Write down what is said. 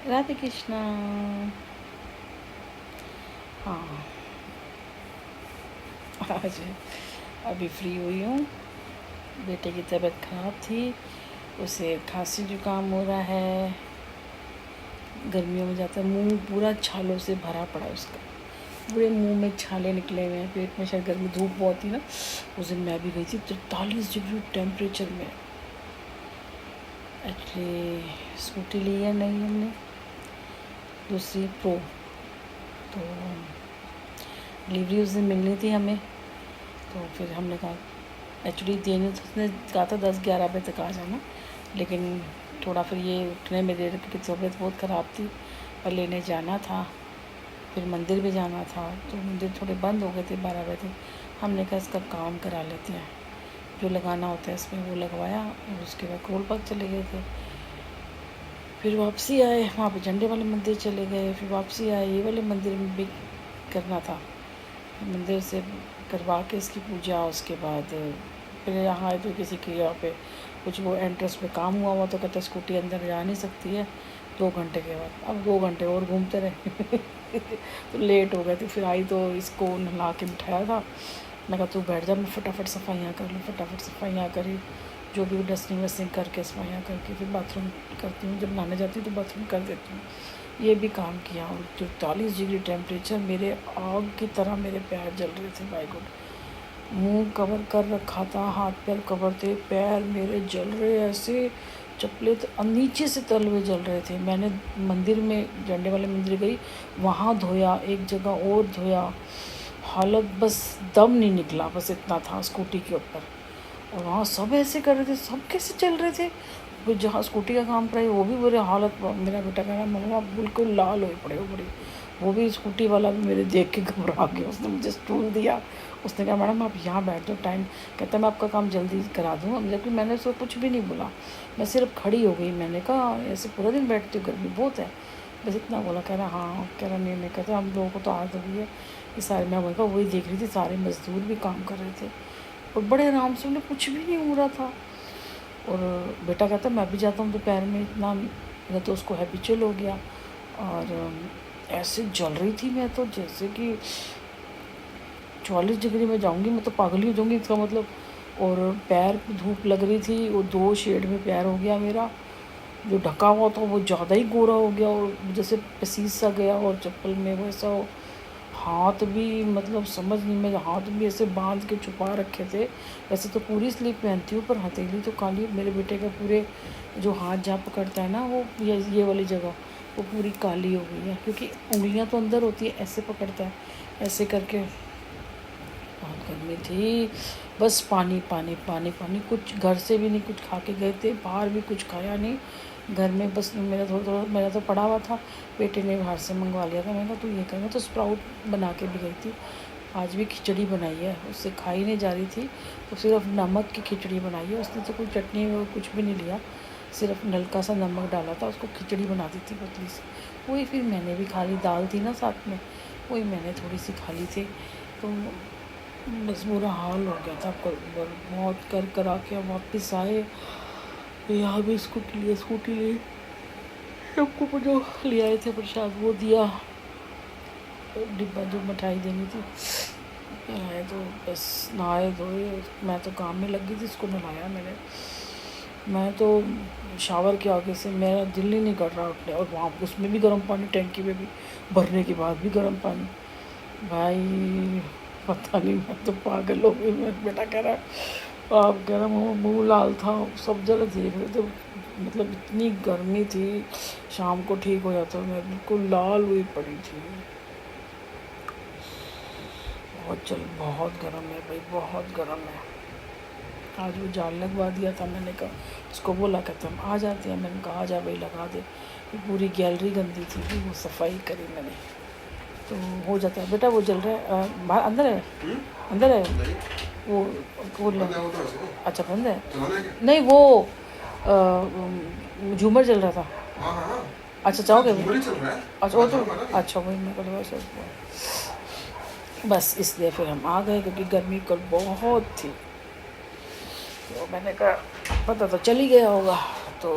राधे कृष्णा। हाँ, आज अभी फ्री हुई हूँ। बेटे की तबीयत ख़राब थी, उसे खांसी जुकाम हो रहा है। गर्मियों में जाता है, मुंह पूरा छालों से भरा पड़ा है उसका। पूरे मुंह में छाले निकले हुए हैं, पेट में शायद गर्मी, धूप बहुत थी ना। उस दिन मैं भी गई थी 43 डिग्री टेम्परेचर में। एक्चुअली स्कूटी ली है नहीं हमने, दूसरी प्रो, तो डिलीवरी उस दिन मिलनी थी हमें। तो फिर हमने कहा, एक्चुअली देने तो उसने कहा था 10-11 बजे तक आ जाना, लेकिन थोड़ा फिर ये उठने में देर, क्योंकि तबीयत बहुत ख़राब थी और लेने जाना था, फिर मंदिर भी जाना था। तो मंदिर थोड़े बंद हो गए थे 12 बजे। हमने कहा इसका काम करा लेते हैं, जो लगाना होता है इसमें वो लगवाया, और उसके बाद कोल बाग चले गए थे। फिर वापसी आए, वहाँ पे झंडे वाले मंदिर चले गए, फिर वापसी आए, ये वाले मंदिर में भी करना था। मंदिर से करवा के इसकी पूजा, उसके बाद फिर यहाँ आए तो किसी के यहाँ पे कुछ वो एंट्रेंस में काम हुआ तो कहते स्कूटी अंदर जा नहीं सकती है 2 घंटे के बाद। अब 2 घंटे और घूमते रहे तो लेट हो गए थे। फिर आई तो इसको नहला के बिठाया था। मैं कहा तू बैठ जा, मैं फटाफट सफाइयाँ कर लूँ। फटाफट सफाइयाँ करी, जो भी डस्टिंग वस्टिंग करके सफाइयाँ करके फिर बाथरूम करती हूँ। जब नहाने जाती हूँ तो बाथरूम कर देती हूँ। ये भी काम किया। और 43 डिग्री टेम्परेचर, मेरे आग की तरह मेरे पैर जल रहे थे। बाय गॉड, मुंह कवर कर रखा था, हाथ पैर कवर थे, पैर मेरे जल रहे ऐसे। चप्पलें तो नीचे से तल हुए जल रहे थे। मैंने मंदिर में, झंडे वाले मंदिर गई, वहाँ धोया, एक जगह और धोया। हालत बस दम नहीं निकला, बस इतना था स्कूटी के ऊपर। और वहाँ सब ऐसे कर रहे थे, सब कैसे चल रहे थे। वो जहाँ स्कूटी का काम कराई वो भी बुरे हालत। मेरा बेटा कह रहा मम्मा बिल्कुल लाल हो पड़े हो बड़ी। वो भी स्कूटी वाला भी मेरे देख के घबरा गया। उसने मुझे स्टूल दिया, उसने कहा मैडम आप यहाँ बैठ जाओ, टाइम कहता मैं आपका काम जल्दी करा दूँगा। जबकि मैंने उसको कुछ भी नहीं बोला, मैं सिर्फ खड़ी हो गई। मैंने कहा ऐसे पूरा दिन बैठती हूँ, गर्मी बहुत है, बस इतना बोला। कह रहा हाँ, कह रहा नहीं, कहते हम लोगों को तो आदत हो गई है ये सारे। मैं बोला वही देख रही थी, सारे मज़दूर भी काम कर रहे थे और बड़े आराम से, उन्हें कुछ भी नहीं हो रहा था। और बेटा कहता मैं भी जाता हूँ दोपहर में, इतना मैं तो उसको हैबिचुअल हो गया। और ऐसे जल रही थी मैं तो, जैसे कि 44 डिग्री में जाऊँगी मैं तो पागल ही हो जाऊँगी इसका मतलब। और पैर पे धूप लग रही थी, वो 2 शेड में पैर हो गया मेरा। जो ढका हुआ था वो ज़्यादा ही गोरा हो गया और जैसे पसीज सा गया। और चप्पल में वैसा हाथ भी, मतलब समझ नहीं, मेरे हाथ भी ऐसे बांध के छुपा रखे थे। वैसे तो पूरी स्लीव पहनती हूँ, पर हथेली तो काली। मेरे बेटे का पूरे जो हाथ जहाँ पकड़ता है ना, वो ये वाली जगह वो पूरी काली हो गई है, क्योंकि उंगलियाँ तो अंदर होती है, ऐसे पकड़ता है ऐसे करके। बहुत गर्मी थी, बस पानी पानी पानी पानी। कुछ घर से भी नहीं कुछ खा के गए थे, बाहर भी कुछ खाया नहीं, घर में बस मेरा थोड़ा थोड़ा मेरा तो पड़ा हुआ था। बेटे ने बाहर से मंगवा लिया था। मैंने कहा तू ये करना, तो स्प्राउट बना के भी गई थी। आज भी खिचड़ी बनाई है, उससे खाई नहीं जा रही थी तो सिर्फ नमक की खिचड़ी बनाई है उसने। तो कोई चटनी वो कुछ भी नहीं लिया, सिर्फ नलका सा नमक डाला था, उसको खिचड़ी बना दी थी पतली सी। वही फिर मैंने भी खा ली, दाल थी ना साथ में, वही मैंने थोड़ी सी खा ली थी। तो बस बुरा हाल हो गया था। बहुत कर करा के वापस आए, यहाँ भी स्कूटी ली, सबको जो ले आए थे प्रसाद वो दिया, डिब्बा जो मिठाई देनी थी आए। तो बस नहाए धोए, मैं तो काम में लगी थी, इसको नहलाया मैंने। मैं तो शावर के आगे से मेरा दिल ही नहीं कर रहा उठने, और वहाँ उसमें भी गर्म पानी, टैंकी में भी भरने के बाद भी गर्म पानी। भाई पता नहीं, मैं तो पागल हो गई। मेरा बेटा कह रहा, आप कह रहा मुँह लाल था, सब जगह देख रहे थे, मतलब इतनी गर्मी थी। शाम को ठीक हो जाता, मैं बिल्कुल लाल हुई पड़ी थी। बहुत गर्म है भाई, बहुत गर्म है। आज वो जाल लगवा दिया था, मैंने कहा उसको बोला, कहता हम आ जाते हैं। मैंने कहा आ जा भाई लगा दे। पूरी गैलरी गंदी थी, वो सफाई करी मैंने तो हो जाता है। बेटा वो जल रहा है, बाहर अंदर है, अंदर है वो अच्छा बंद है, नहीं वो झूमर जल रहा था। अच्छा चाहोगे, अच्छा वो तो अच्छा वही मैं बोला बस, इसलिए फिर हम आ गए, क्योंकि गर्मी कल बहुत थी। तो मैंने कहा पता तो चल ही गया होगा, तो